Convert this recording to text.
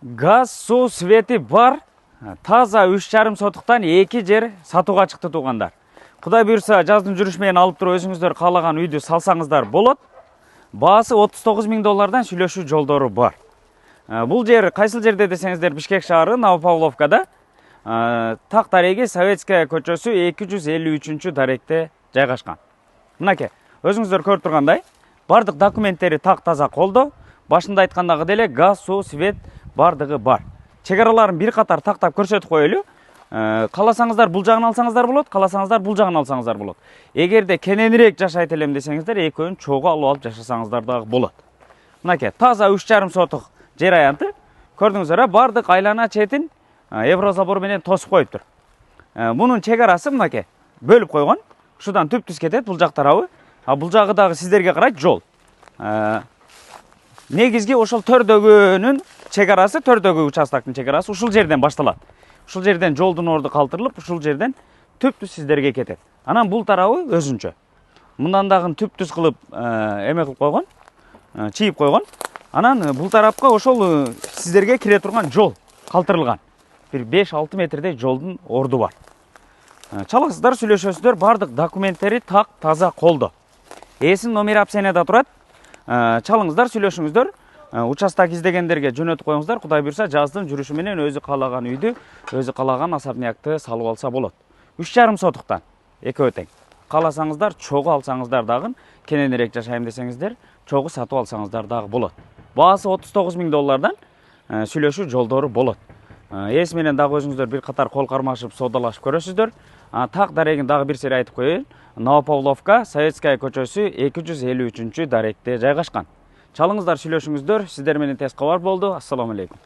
Газ, су, свети бар. Таза 3,5 сотықтан 2 жер сатуға чықты туғандар. Құдай бұйырса, жаздың жүрішмейін алып тұрып өзіңіздер қалаған үйді салсаңыздар болады. Басы $39,000 сүйлөшүү жолдору бар. Бұл жер қайсыл жерде десеңіздер Бишкек шаары, Новопавловкада. Так дареги Советская көчөсү 253 даректе жайгашкан. Мынакей, өзүңүздөр көрүп тургандай, бардык документтери так таза колдо. Башында айткандагы деле газ, су, свет бардыгы бар. Чегараларын бир катар тактап көрсөтүп коелу. Кааласаңыздар бул жагын алсаңыздар болот, кааласаңыздар бул жагын алсаңыздар болот. Эгерде кененирээк жашайт элем десеңиздер, экөөнүн чогуу алып жашасаңыздар дагы болот. Мынакей, таза 3,5 сотук жер аянты. Көрдүңүздөр, бардык айлана четин еврозабор менен тосуп коюптур. Мунун чегарасы мынакей бөлүп койгон. Ушудан түп-түз кетет бул жак тарабы. Бул жагы дагы сиздерге карайт жол. Негизги ошол төрдөгүнүн чегарасы, төрдөгү участоктун чегарасы ушул жерден башталат. Ушул жерден жолдун орду калтырылып, ушул жерден түп-түз сиздерге кетет. Анан бул тарабы өзүнчө. Мындан дагы түп-түз кылып эме кылып койгон, чийип койгон. Анан бул тарапка ошол сиздерге кире турган жол калтырылган. Bir 5-6 метрдей жолдун орду бар. Чаласыздар, сүйлөшөсүздөр, бардык документтери так таза колдо. Эсин номери опцияда турат. Чалыңыздар, сүйлөшүңүздөр. Участок издегендерге жөнөтүп коюңуздар. Кудай буйрса, жаздын жүрүшү менен өзү каалаган үйдү, өзү каалаган особнякты салып алса болот. 3,5 сотуктан экөө тең. Кааласаңыздар, чогуу алсаңыздар дагы, кененирээк жашайм десеңиздер, чогуу сатып алсаңыздар дагы болот. Баасы $39,000 сүйлөшүү жолдору болот. Эс менен дагы өзүңүздөр бир катар кол кармашып соодалашып көрөсүздөр. Так дарегин дагы бир сере айтып коеюн. Новопавловка, Советская көчөсү 253 даректе жайгашкан. Чалыңыздар, сүйлөшүңүздөр. Сиздер менен тез кабар болду. Ассаламу алейкум.